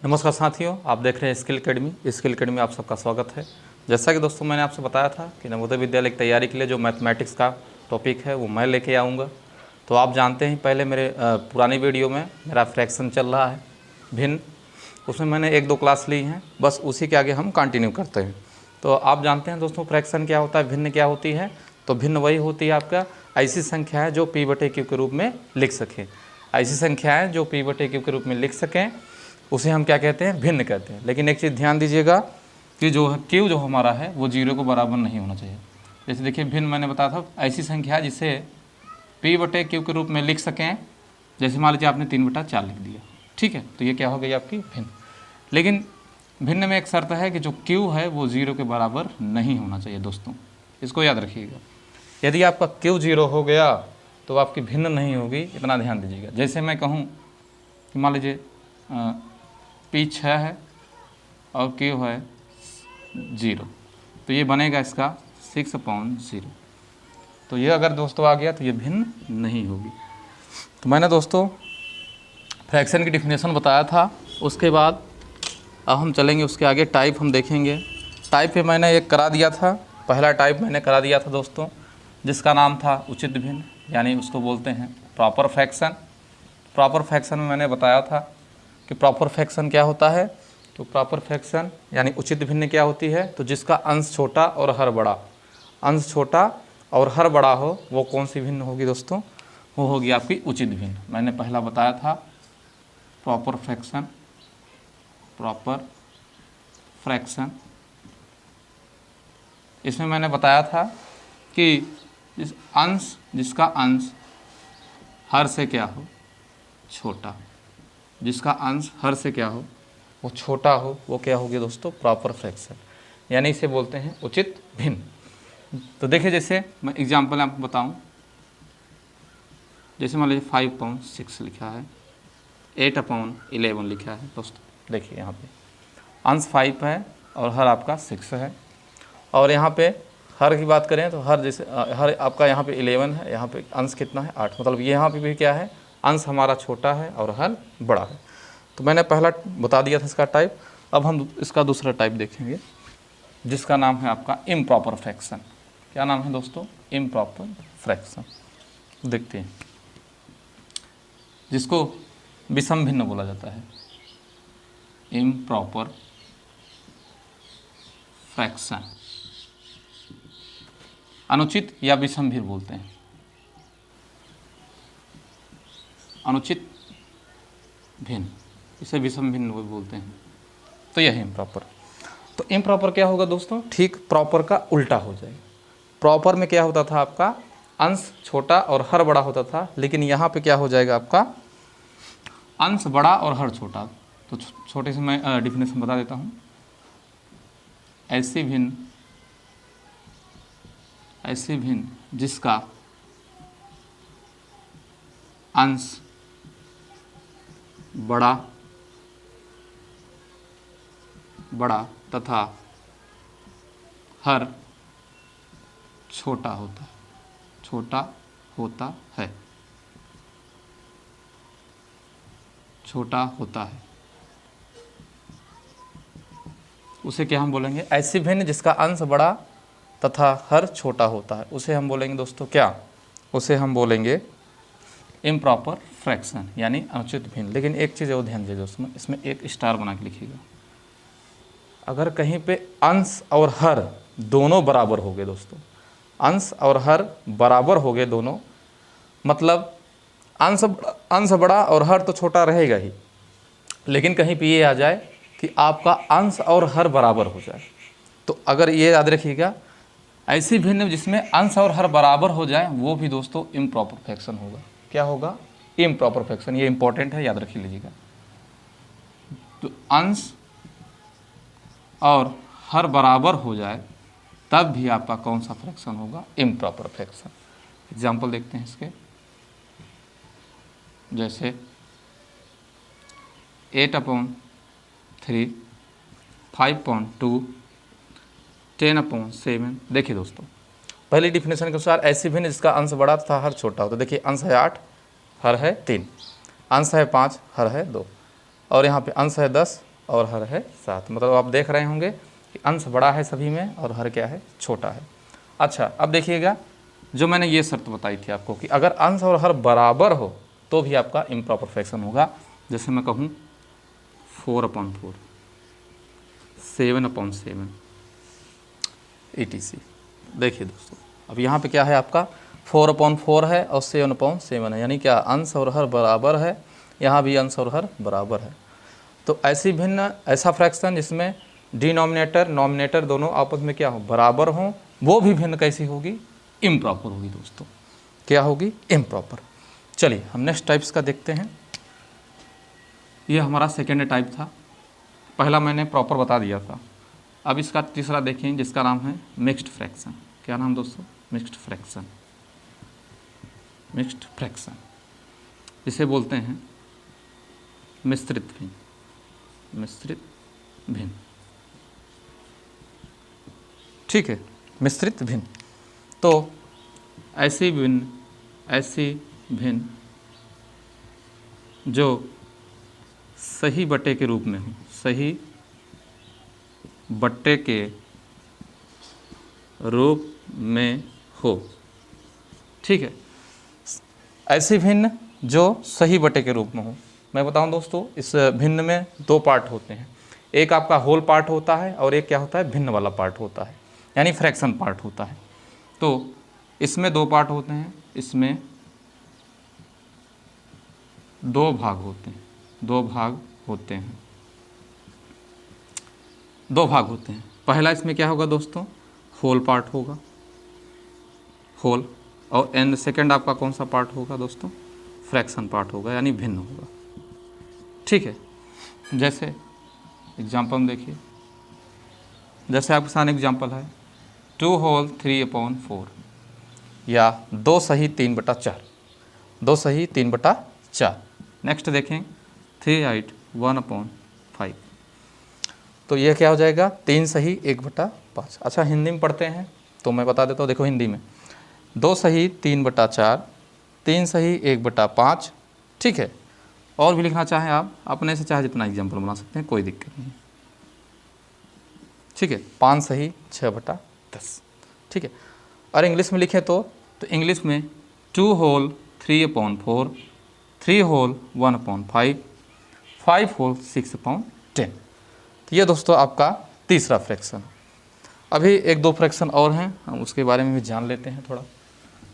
नमस्कार साथियों, आप देख रहे हैं स्किल एकेडमी में आप सबका स्वागत है। जैसा कि दोस्तों मैंने आपसे बताया था कि नवोदय विद्यालय की तैयारी के लिए जो मैथमेटिक्स का टॉपिक है वो मैं लेके आऊँगा। तो आप जानते हैं पहले मेरे पुरानी वीडियो में मेरा फ्रैक्शन चल रहा है भिन्न, उसमें मैंने 1-2 क्लास ली हैं, बस उसी के आगे हम कंटिन्यू करते हैं। तो आप जानते हैं दोस्तों फ्रैक्शन क्या होता है, भिन्न क्या होती है। तो भिन्न वही होती है आपका ऐसी संख्या है जो p/q के रूप में लिख सकें। ऐसी संख्या है जो p/q के रूप में लिख सकें उसे हम क्या कहते हैं, भिन्न कहते हैं। लेकिन एक चीज़ ध्यान दीजिएगा कि जो q जो हमारा है वो 0 को बराबर नहीं होना चाहिए। जैसे देखिए भिन्न मैंने बताया था ऐसी संख्या जिसे p/q के रूप में लिख सकें। जैसे मान लीजिए आपने 3/4 लिख दिया, ठीक है, तो ये क्या हो गई आपकी भिन्न। लेकिन भिन्न में एक शर्त है कि जो q है वो 0 के बराबर नहीं होना चाहिए दोस्तों, इसको याद रखिएगा। यदि आपका q 0 हो गया तो आपकी भिन्न नहीं होगी, इतना ध्यान दीजिएगा। जैसे मैं कहूँ कि मान लीजिए p 6 है और q है 0, तो ये बनेगा इसका 6/0। तो ये अगर दोस्तों आ गया तो ये भिन्न नहीं होगी। तो मैंने दोस्तों फ्रैक्शन की डिफिनेशन बताया था, उसके बाद अब हम चलेंगे उसके आगे टाइप हम देखेंगे। टाइप पे मैंने एक करा दिया था, पहला टाइप मैंने करा दिया था दोस्तों, जिसका नाम था उचित भिन्न, यानी उसको बोलते हैं प्रॉपर फ्रैक्शन। प्रॉपर फ्रैक्शन में मैंने बताया था कि प्रॉपर फ्रैक्शन क्या होता है। तो प्रॉपर फ्रैक्शन यानी उचित भिन्न क्या होती है, तो जिसका अंश छोटा और हर बड़ा, अंश छोटा और हर बड़ा हो वो कौन सी भिन्न होगी दोस्तों, वो होगी आपकी उचित भिन्न। मैंने पहला बताया था प्रॉपर फ्रैक्शन, प्रॉपर फ्रैक्शन। इसमें मैंने बताया था कि जिसका अंश हर से क्या हो, छोटा, जिसका अंश हर से क्या हो वो छोटा हो, वो क्या होगी दोस्तों, प्रॉपर फ्रैक्शन, यानी इसे बोलते हैं उचित भिन्न। तो देखिए जैसे मैं एग्जांपल आपको बताऊं, जैसे मान लीजिए 5/6 लिखा है, 8/11 लिखा है दोस्तों। देखिए यहाँ पे अंश 5 है और हर आपका 6 है, और यहाँ पे हर की बात करें तो हर जैसे हर आपका यहाँ पे 11 है, यहाँ पे अंश कितना है 8, मतलब ये यहाँ पे भी क्या है, अंश हमारा छोटा है और हर बड़ा है। तो मैंने पहला बता दिया था इसका टाइप। अब हम इसका दूसरा टाइप देखेंगे जिसका नाम है आपका इम्प्रॉपर फ्रैक्शन। क्या नाम है दोस्तों, इम्प्रॉपर फ्रैक्शन। देखते हैं, जिसको विषम भिन्न बोला जाता है, इम्प्रॉपर फ्रैक्शन, अनुचित या विषम भिन्न बोलते हैं, अनुचित भिन्न, इसे विषम भिन्न बोलते हैं। तो यह है इम्प्रॉपर। तो इम्प्रॉपर क्या होगा दोस्तों, ठीक प्रॉपर का उल्टा हो जाएगा। प्रॉपर में क्या होता था आपका, अंश छोटा और हर बड़ा होता था, लेकिन यहाँ पे क्या हो जाएगा आपका, अंश बड़ा और हर छोटा। तो छोटे से मैं डिफिनेशन बता देता हूँ। ऐसी भिन्न जिसका अंश बड़ा तथा हर छोटा होता है, उसे क्या हम बोलेंगे, ऐसी भिन्न जिसका अंश बड़ा तथा हर छोटा होता है, उसे हम बोलेंगे दोस्तों क्या, उसे हम बोलेंगे इम्प्रॉपर फ्रैक्शन, यानी अनुचित भिन्न। लेकिन एक चीज़ और ध्यान दीजिए दोस्तों, इसमें एक स्टार बना के लिखिएगा। अगर कहीं पे अंश और हर दोनों बराबर हो गए दोस्तों, अंश और हर बराबर हो गए दोनों, मतलब अंश बड़ा और हर तो छोटा रहेगा ही, लेकिन कहीं पे ये आ जाए कि आपका अंश और हर बराबर हो जाए, तो अगर ये याद रखिएगा, ऐसी भिन्न जिसमें अंश और हर बराबर हो जाए वो भी दोस्तों इम्प्रॉपर फ्रैक्शन होगा। क्या होगा, इम्प्रॉपर फ्रैक्शन। ये इंपॉर्टेंट है, याद रख लीजिएगा। तो अंश और हर बराबर हो जाए तब भी आपका कौन सा फ्रैक्शन होगा, इम्प्रॉपर फ्रैक्शन। एग्जाम्पल देखते हैं इसके, जैसे 8/3, 5/2, 10/7। देखिए दोस्तों पहली डिफिनेशन के अनुसार ऐसी भिन्न जिसका अंश बड़ा तथा हर छोटा हो। तो देखिए अंश है 8, हर है 3, अंश है 5, हर है 2, और यहाँ पे अंश है 10, और हर है 7। मतलब आप देख रहे होंगे कि अंश बड़ा है सभी में और हर क्या है, छोटा है। अच्छा, अब देखिएगा जो मैंने ये शर्त बताई थी आपको कि अगर अंश और हर बराबर हो तो भी आपका इम्प्रॉपर फ्रैक्शन होगा। जैसे मैं कहूँ 4/4, 7/7 etc। देखिए दोस्तों, अब यहाँ पे क्या है आपका 4/4 है और 7/7 है, यानी क्या अंश और हर बराबर है, यहाँ भी अंश और हर बराबर है। तो ऐसी भिन्न ऐसा फ्रैक्शन जिसमें डिनोमिनेटर नॉमिनेटर दोनों आपस में क्या हो, बराबर हों, वो भी भिन्न कैसी होगी, इम्प्रॉपर होगी दोस्तों। क्या होगी, इम्प्रॉपर। चलिए हम नेक्स्ट टाइप्स का देखते हैं। ये हमारा सेकेंड टाइप था, पहला मैंने प्रॉपर बता दिया था। अब इसका तीसरा देखें जिसका नाम है मिक्स्ड फ्रैक्शन। क्या नाम दोस्तों, मिक्स्ड फ्रैक्शन। मिक्स्ड फ्रैक्शन जिसे बोलते हैं मिश्रित भिन्न। मिश्रित भिन्न, ठीक है, मिश्रित भिन्न। तो ऐसी भिन्न जो सही बटे के रूप में हो, सही बट्टे के रूप में हो, ठीक है, ऐसी भिन्न जो सही बटे के रूप में हो। मैं बताऊं दोस्तों, इस भिन्न में दो पार्ट होते हैं, एक आपका होल पार्ट होता है और एक क्या होता है, भिन्न वाला पार्ट होता है, यानी फ्रैक्शन पार्ट होता है। तो इसमें दो पार्ट होते हैं, इसमें दो भाग होते हैं, दो भाग होते हैं। पहला इसमें क्या होगा दोस्तों, होल पार्ट होगा, होल, और एंड सेकंड आपका कौन सा पार्ट होगा दोस्तों, फ्रैक्शन पार्ट होगा, यानी भिन्न होगा, ठीक है। जैसे एग्जांपल देखिए, जैसे आपके सामने एग्जांपल है 2 होल 3/4 या 2 सही 3/4, 2 सही 3/4। नेक्स्ट देखें 3/8 1/5। तो ये क्या हो जाएगा, 3 सही 1/5। अच्छा हिंदी में पढ़ते हैं तो मैं बता देता हूँ, देखो हिंदी में 2 सही 3/4, 3 सही 1/5, ठीक है। और भी लिखना चाहें आप अपने से, चाहे जितना एग्जाम्पल बना सकते हैं, कोई दिक्कत नहीं, ठीक है। 5 सही 6/10, ठीक है। और इंग्लिश में लिखें तो इंग्लिश में 2 होल 3/4, 3 होल 1/5, 5 होल 6/10। तो ये दोस्तों आपका तीसरा फ्रैक्शन। अभी एक दो फ्रैक्शन और हैं, हम उसके बारे में भी जान लेते हैं थोड़ा।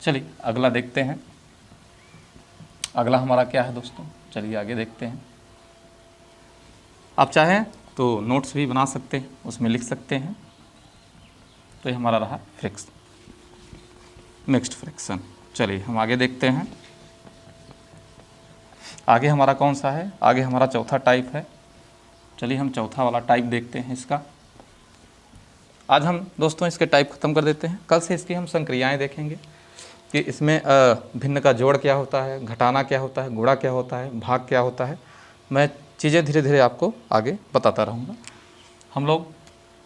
चलिए अगला देखते हैं, अगला हमारा क्या है दोस्तों, चलिए आगे देखते हैं। आप चाहें तो नोट्स भी बना सकते हैं, उसमें लिख सकते हैं। तो ये हमारा रहा फ्रैक्शन, मिक्स्ड फ्रैक्शन। चलिए हम आगे देखते हैं, आगे हमारा कौन सा है, आगे हमारा चौथा टाइप है। चलिए हम चौथा वाला टाइप देखते हैं इसका। आज हम दोस्तों इसके टाइप ख़त्म कर देते हैं, कल से इसकी हम संक्रियाएं देखेंगे कि इसमें भिन्न का जोड़ क्या होता है, घटाना क्या होता है, गुणा क्या होता है, भाग क्या होता है। मैं चीज़ें धीरे धीरे आपको आगे बताता रहूँगा। हम लोग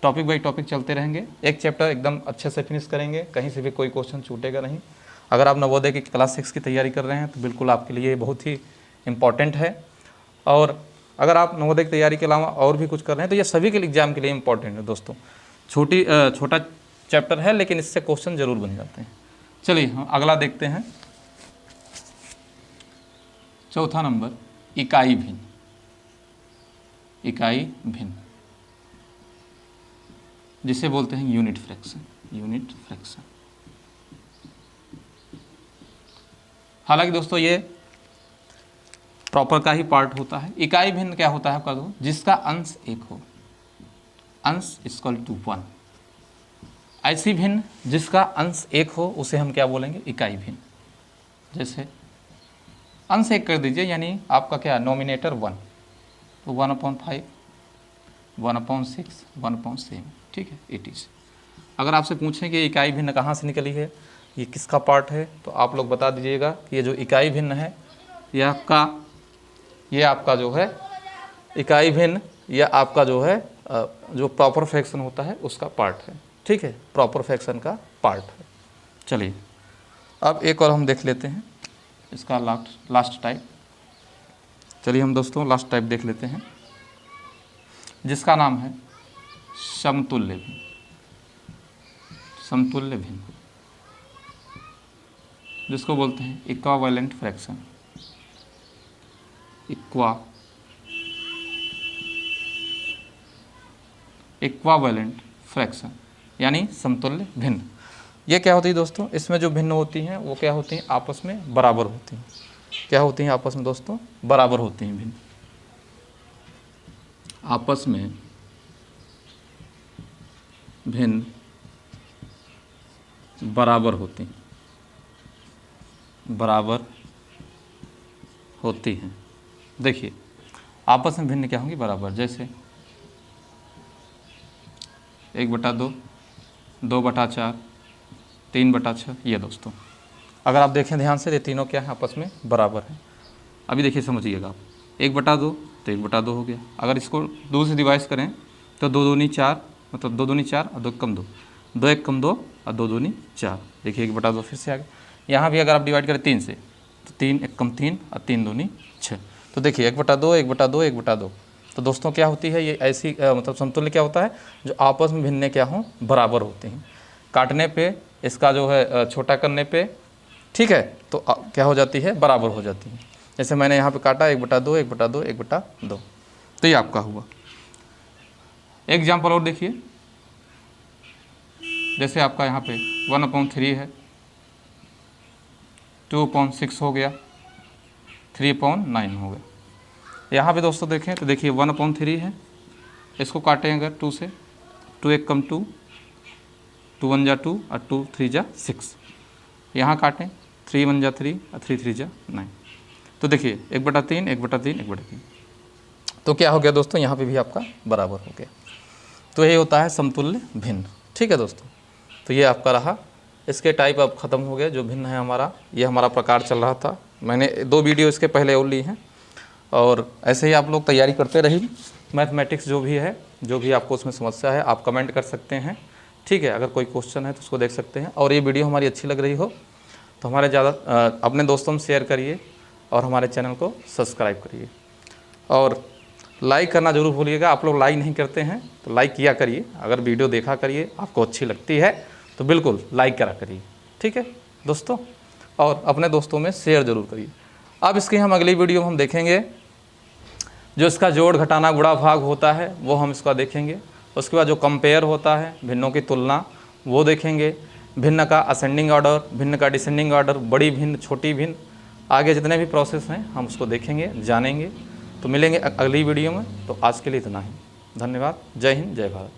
टॉपिक बाई टॉपिक चलते रहेंगे, एक चैप्टर एकदम अच्छे से फिनिश करेंगे, कहीं से भी कोई क्वेश्चन छूटेगा नहीं। अगर आप नवोदय की क्लास 6 की तैयारी कर रहे हैं तो बिल्कुल आपके लिए बहुत ही इम्पॉर्टेंट है। और अगर आप नवोदय की तैयारी के अलावा और भी कुछ कर रहे हैं तो ये सभी के एग्जाम के लिए इम्पॉर्टेंट है दोस्तों। छोटा चैप्टर है लेकिन इससे क्वेश्चन जरूर बन जाते हैं। चलिए हम अगला देखते हैं, चौथा नंबर इकाई भिन्न। इकाई भिन्न जिसे बोलते हैं यूनिट फ्रैक्शन। यूनिट फ्रैक्शन, हालांकि दोस्तों ये प्रॉपर का ही पार्ट होता है। इकाई भिन्न क्या होता है आपका दो, जिसका अंश एक हो, अंश इक्वल टू 1। ऐसी भिन्न जिसका अंश एक हो उसे हम क्या बोलेंगे, इकाई भिन्न। जैसे अंश एक कर दीजिए, यानी आपका क्या, नॉमिनेटर 1, तो 1/5, 1/6, 1/7, ठीक है, 80। अगर आपसे पूछें कि इकाई भिन्न कहाँ से निकली है, ये किसका पार्ट है, तो आप लोग बता दीजिएगा कि ये जो इकाई भिन्न है ये आपका जो है इकाई भिन्न, या आपका जो है जो प्रॉपर फ्रैक्शन होता है उसका पार्ट है, ठीक है, प्रॉपर फ्रैक्शन का पार्ट है। चलिए अब एक और हम देख लेते हैं इसका लास्ट टाइप। चलिए हम दोस्तों लास्ट टाइप देख लेते हैं। जिसका नाम है समतुल्य भिन्न। समतुल्य भिन्न जिसको बोलते हैं इक्वावेलेंट फ्रैक्शन। इक्वावेलेंट फ्रैक्शन यानी समतुल्य भिन्न। ये क्या होती है दोस्तों, इसमें जो भिन्न होती हैं वो क्या होती हैं, आपस में बराबर होती हैं। क्या होती हैं आपस में दोस्तों, बराबर होती हैं भिन्न, आपस में भिन्न बराबर होती हैं, बराबर होती हैं। देखिए आपस में भिन्न क्या होंगी, बराबर। जैसे 1/2, 2/4, 3/6। ये दोस्तों अगर आप देखें ध्यान से, ये तीनों क्या है, आपस में बराबर है। अभी देखिए समझिएगा आप, 1/2 तो 1/2 हो गया। अगर इसको 2 से डिवाइड करें तो 2 दूनी 4, मतलब 2 दूनी 4 और 2 कम 2, 2 1 कम 2 और 2 दूनी 4। देखिए 1/2 फिर से आ गया। यहाँ भी अगर आप डिवाइड करें 3 से तो 3 1 कम 3 और 3 दूनी 6। तो देखिए 1/2 1/2 1/2। तो दोस्तों क्या होती है ये ऐसी मतलब समतुल्य क्या होता है, जो आपस में भिन्न क्या हों, बराबर होते हैं। काटने पे इसका जो है छोटा करने पे, ठीक है, तो क्या हो जाती है, बराबर हो जाती है। जैसे मैंने यहाँ पे काटा 1/2 1/2 1/2, तो ये आपका हुआ। एग्जाम्पल और देखिए, जैसे आपका यहाँ पे 1/3 है, 2/6 हो गया, 3/9 हो गया। यहाँ पे दोस्तों देखें तो देखिए 1/3 है, इसको काटें अगर 2 से, 2 1 कम 2, 2 1 जा 2 और 2 3 जा 6। यहाँ काटें 3 1 जा 3 और 3 3 जा 9। तो देखिए 1/3 1/3 1/3। तो क्या हो गया दोस्तों, यहाँ पे भी आपका बराबर हो गया। तो ये होता है समतुल्य भिन्न। ठीक है दोस्तों, तो ये आपका रहा। इसके टाइप अब ख़त्म हो गए, जो भिन्न है हमारा, ये हमारा प्रकार चल रहा था। मैंने 2 वीडियो इसके पहले और ली हैं, और ऐसे ही आप लोग तैयारी करते रहिए। मैथमेटिक्स जो भी है, जो भी आपको उसमें समस्या है, आप कमेंट कर सकते हैं। ठीक है, अगर कोई क्वेश्चन है तो उसको देख सकते हैं। और ये वीडियो हमारी अच्छी लग रही हो तो हमारे अपने दोस्तों में शेयर करिए और हमारे चैनल को सब्सक्राइब करिए। और लाइक करना जरूर भूलिएगा। आप लोग लाइक नहीं करते हैं तो लाइक किया करिए। अगर वीडियो देखा करिए, आपको अच्छी लगती है तो बिल्कुल लाइक करा करिए। ठीक है दोस्तों, और अपने दोस्तों में शेयर ज़रूर करिए। अब इसकी हम अगली वीडियो में हम देखेंगे जो इसका जोड़ घटाना गुणा भाग होता है, वो हम इसका देखेंगे। उसके बाद जो कंपेयर होता है, भिन्नों की तुलना, वो देखेंगे। भिन्न का असेंडिंग ऑर्डर, भिन्न का डिसेंडिंग ऑर्डर, बड़ी भिन्न, छोटी भिन्न, आगे जितने भी प्रोसेस हैं हम उसको देखेंगे, जानेंगे। तो मिलेंगे अगली वीडियो में। तो आज के लिए इतना ही। धन्यवाद। जय हिंद, जय भारत।